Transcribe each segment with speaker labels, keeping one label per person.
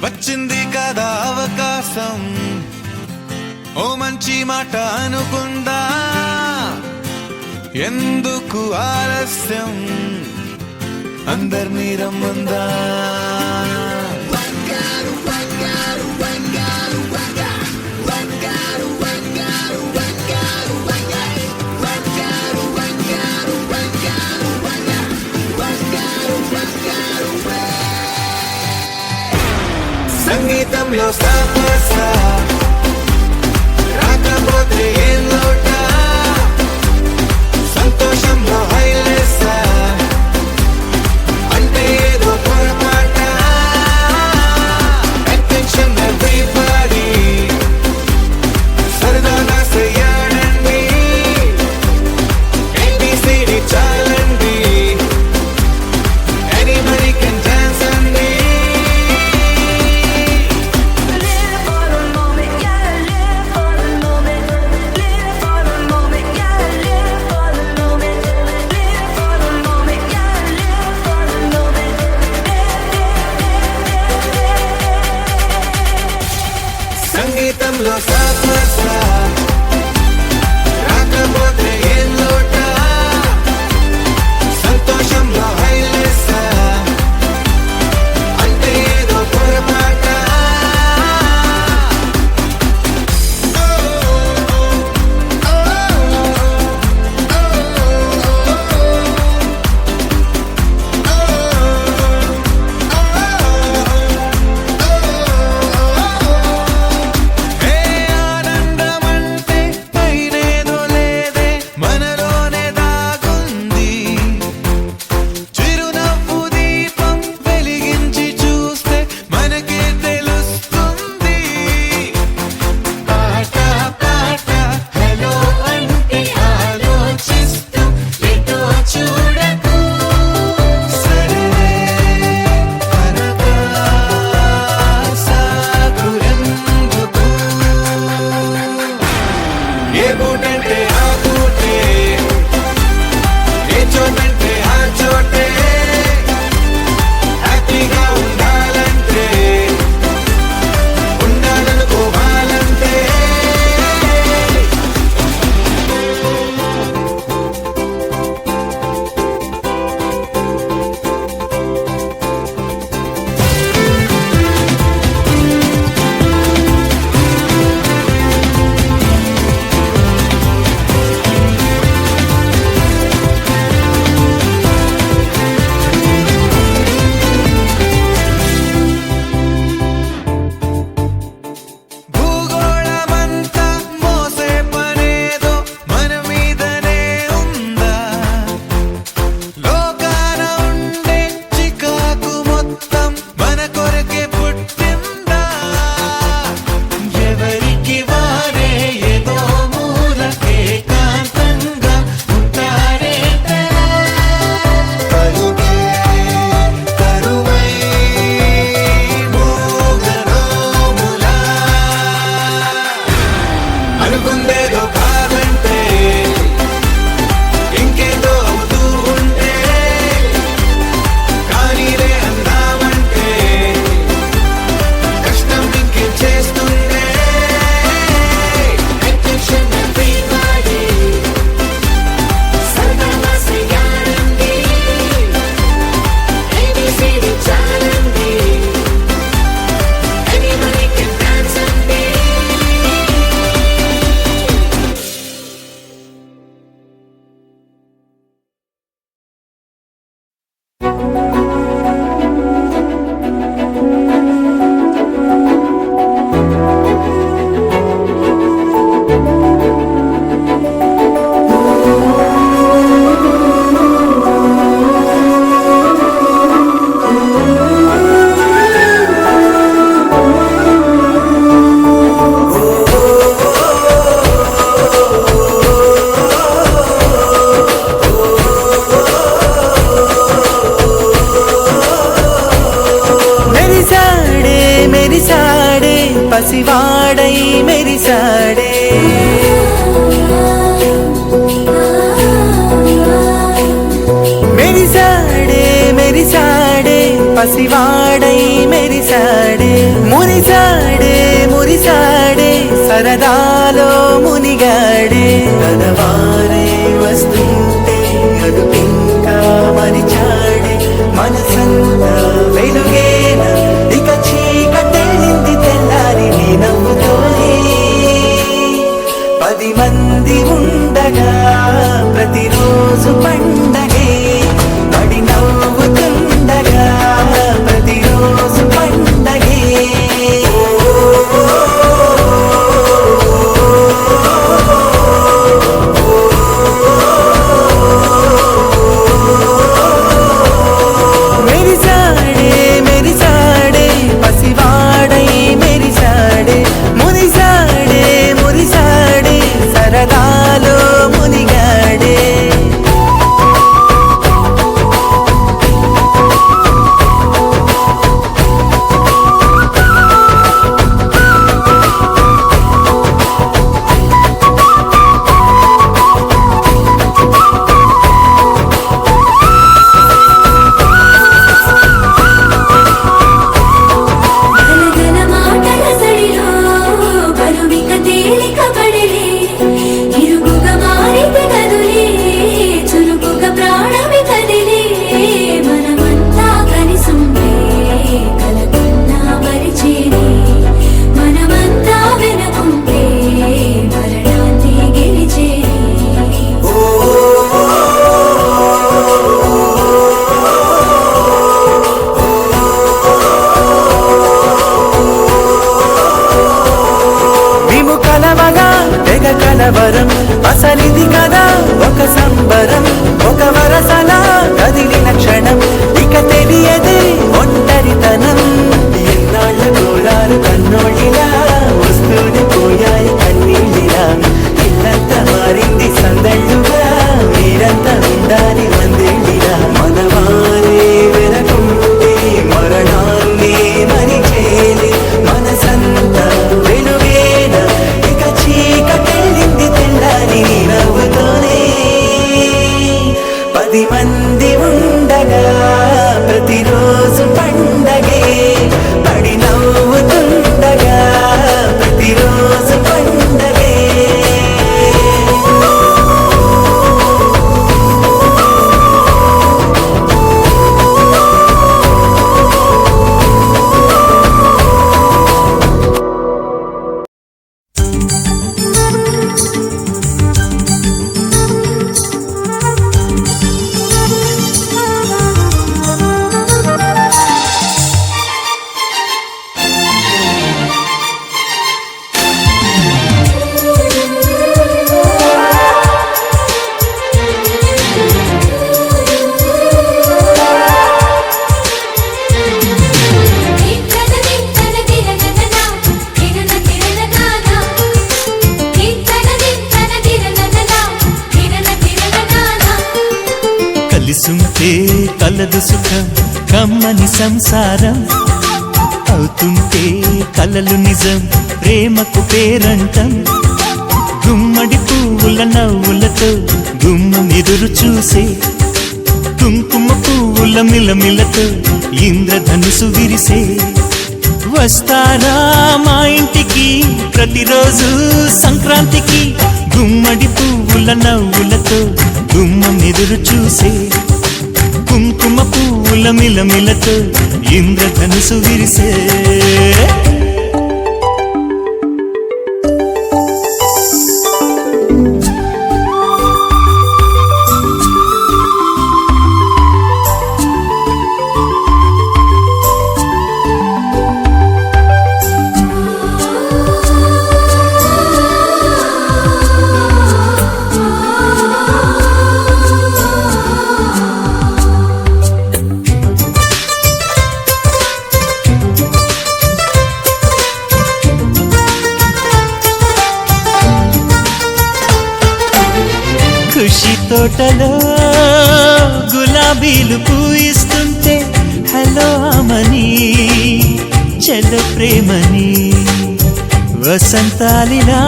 Speaker 1: వచ్చింది కదా అవకాశం, ఓ మంచి మాట అనుకుందా, ఎందుకు ఆలస్యం, అందర్నీ రమ్మందా. సంగీతంలో సాపసా రాకపోతే ఏం లోట, సంతోషంలో హైలేసా అంటే ఏదో పొరపాట. అటెన్షన్ ఎవ్రీబడీ సరదాగా చెయ్యాడండి, ABCD చాలండి, ఎనీబడీ కెన్ డాన్స్ అండి. సంగీతంలో సాపసా రాకపోతే ఏం లోట, సంతోషంలో హైలేసా అంటే ఏదో పొరపాట. ఏ బూటంటే ఆ బూటే, ఏ చోటంటే ఆ చోటే, హ్యాపీగా ఉండాలంటే ఉండాలనుకోవాలంటే. భూగోళమంతా మోసే పనేదో మన మీదనే ఉందా, లోకాన ఉండే చికాకు మొత్తం మన కొరకే పుట్టిందా, ఎవరికి వారే ఏదో మూలకే కాంతంగా ఉంటారే కరువై మోగనోములా. అనుకుందేదో కాదంటే ఇంకేదో అవుతూ ఉంటే, కానీలే అందామంటే కష్టం ఇంకేం చేస్తుంటే. అటెన్షన్ ఎవ్రీబడీ సరదాగా చెయ్యాలండి, ABCD చాలండి, ఎనీబడీ కెన్ డాన్స్ అండి. మెరిసాడే పసివాడై మెరిసాడే, మెరిసాడే పసివాడై మెరిసాడే మురిసాడే మురిసాడే సరదాలో మునిగాడే గదవారే వస్తుంటే అడుపింకా మరిచాడే మనసంతా వెలుగేన ఇక చీకటెళ్ళింది తెల్లారి నీ నవ్వుతోనే 10 మంది ఉండగా ప్రతిరోజు పండగే పడి నవ్వుతుండగా ప్రతిరోజు పండగే మెరిసాడే మెరిసాడే పసివాడై మెరిసాడే మురిసాడే మురిసాడే సరదాలో మునిగాడే
Speaker 2: గలగల మాటల సడిలో బరువిక తేలిక పడిలే ఇరుగుగా మారితే కదులే చురుకుగా ప్రాణమి కదిలే మనమంతా కలిసుండే కలకున్నా మరిచేనే మనమంతా వెనకుంటే మరణాన్ని గెలిచేనే
Speaker 1: మేము కలవగా తెగ కలవరం అసలిది కదా ఒక సంబరం ఒక వరసలా కదిలిన క్షణం ఇక తెలియదే ఒంటరితనం ఎన్నాళ్ళ కోరారు కన్నోళ్ళిలా వస్తూనే పోయాయి కన్నీళ్ళిలా ఇల్లంతా మారింది సందళ్ళుగా మీరంతా ఉండాలి వందేళ్ళిలా మనవారే వెనకుంటే మరణాన్ని మరిచేలి మనసంతా వెలుగేన ఇక చీకటెళ్ళింది తెల్లారి నీ నవ్వుతోనే 10 మంది ఉండగా ప్రతిరోజు పండగే పడి నవ్వుతుండగా ప్రతిరోజు పండగే
Speaker 3: కలిసుంటే కలదు సుఖం కమ్మని సంసారం అవుతుంటే కలలు నిజం ప్రేమకు పేరంటం గుమ్మడి పువ్వుల నవ్వులతో గుమ్మమెదురు చూసే కుంకుమ పువ్వుల మిలమిలతో ఇంద్రధనుసు విరిసే వస్తారా మా ఇంటికి ప్రతిరోజు సంక్రాంతికి గుమ్మడి పువ్వుల నవ్వులతో గుమ్మమెదురు చూసే కుంకుమ పువ్వుల మిలమిలతో ఇంద్రధనుసు విరిసే ఖుషి తోటలో గులాబీలు పూయిస్తుంటే హలో అమని చెల్ల ప్రేమని వసంతాలిలా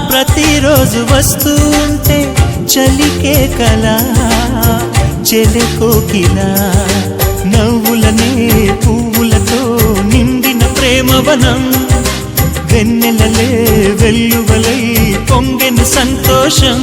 Speaker 3: ప్రతిరోజు వస్తూ ఉంటే చలికే కల చెలె కోకిలా నవ్వుల యవ్వనం వెన్నెలలే వెల్లువలై పొంగెను సంతోషం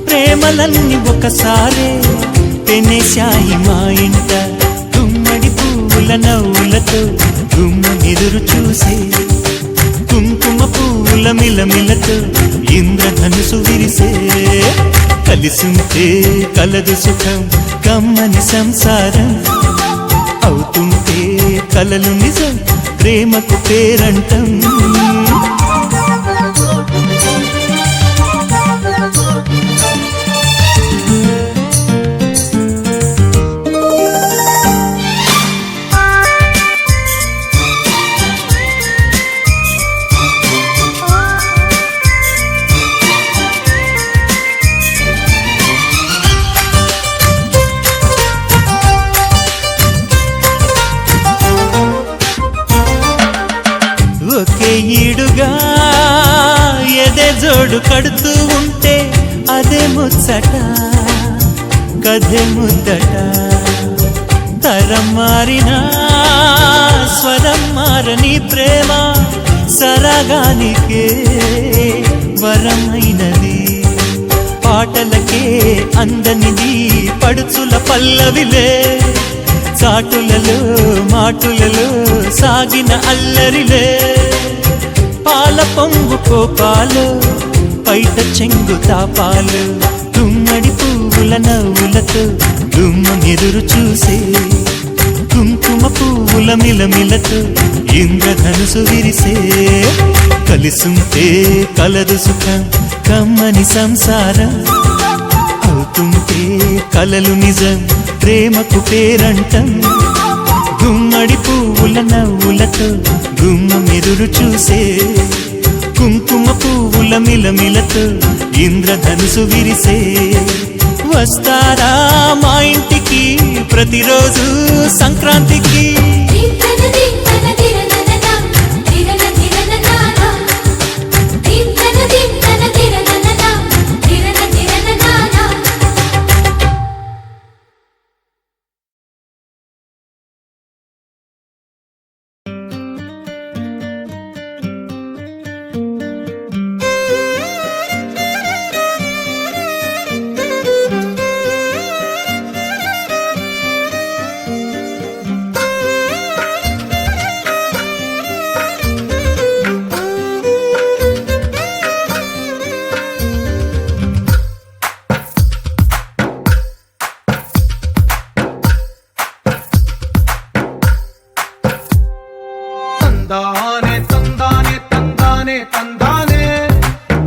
Speaker 3: ప్రేమలన్నీ ఒకసారే పెనేశాయి మా ఇంట గుమ్మడి పువ్వుల నవ్వులతో గుమ్మ ఎదురు చూసే కుంకుమ పువ్వుల మిలమిలతో ఇంద్రధనుసు విరిసే కలిసుంటే కలదు సుఖం కమ్మని సంసారం అవుతుంటే కలలు నిజం ప్రేమకు పేరంటం ఒకే ఈడుగా ఎదే జోడు కడుతూ ఉంటే అదే ముచ్చట కథే ముద్దట తరం మారినా స్వరం మారని ప్రేమ సరగానికే వరమైనది పాటలకే అందనిది పడుచుల పల్లవిలే చాటులలో మాటులలో సాగిన అల్లరిలే పాల పొంగు కోపాలు పైట చెంగు తాపాలు గుమ్మడి పువ్వుల నవ్వులతో గుమ్మ ఎదురు చూసే కుంకుమ పువ్వుల మిలమిలతో ఇంద్రధనుసు విరిసే కలిసుంటే కలదు సుఖం కమ్మని సంసారం అవుతుంటే కలలు నిజం ప్రేమకు పేరంటం గుమ్మడి పువ్వుల నవ్వులతో గుమ్మ ఎదురు చూసే కుంకుమ పువ్వుల మిలమిలతో ఇంద్రధనుసు విరిసే వస్తారా మా ఇంటికి ప్రతిరోజు సంక్రాంతికి
Speaker 2: దింతన దింతన తిరనననా తిరనతిరననానా దింతన దింతన తిరనననా తిరనతిరననానా
Speaker 4: తందానే తందానే తందానే తందానే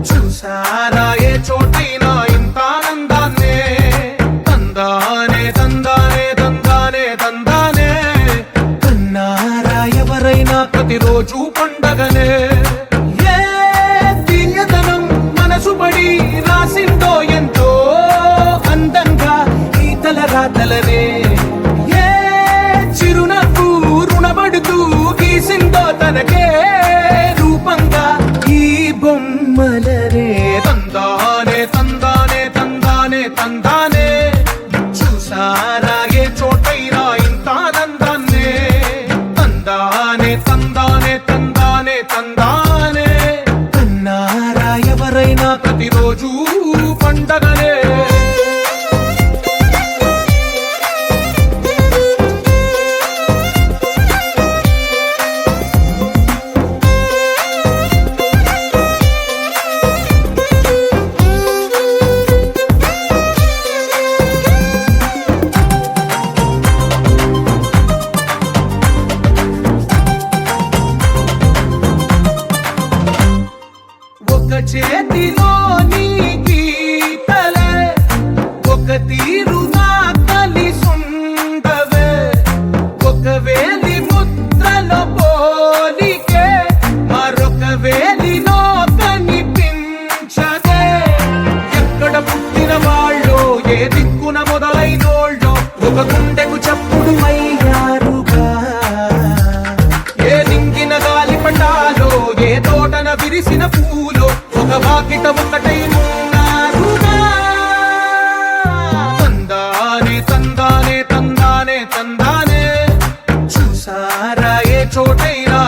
Speaker 4: చూసారా ఏ చోటైనా ఇంత ఆనందాన్నే తందానే తందానే తందానే తందానే కన్నారా ఎవరైనా ప్రతిరోజు పండగనే ఏ తీయదనం మనసు పడి రాసిందో ఎంతో అందంగా ఈ తలరాతలనే ఏ చిరునవ్వు రుణపడుతూ గీసిందో తనకే రూపంగా ఈ బొమ్మలనే తందానే తందానే తందానే తందానే చూసారా ఏ చోటైనా ఇంత ఆనందాన్నే తందానే తందానే తందానే తందానే కన్నారా ఎవరైనా ప్రతిరోజు పండగనే ఒక చేతిలో నీ గీతలే ఒక తీరుగా కలిసుండవే ఒక వేలి ముద్రల పోలికే మరొక వేలిలో కనిపించదే ఎక్కడ పుట్టిన వాళ్ళో ఏ దిక్కున మొదలైనోళ్ళో ఒక గుండెకు చప్పుడు అయ్యారుగా ఏ దింగిన గాలి పటాలో ఏ తోటన విరిసిన పూలో ఒక వాకిట ఒకటై ఉన్నారుగా తందానే తందానే తందానే తందానే చూసారా ఏ చోటైనా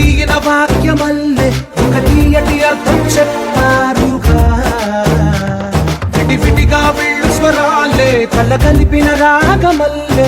Speaker 4: ఒకటైన వాక్యమల్లే ఒక తీయటి అర్థం చెప్పారుగా విడివిడిగా వీళ్ళు స్వరాలే కల కలిపిన రాగమల్లే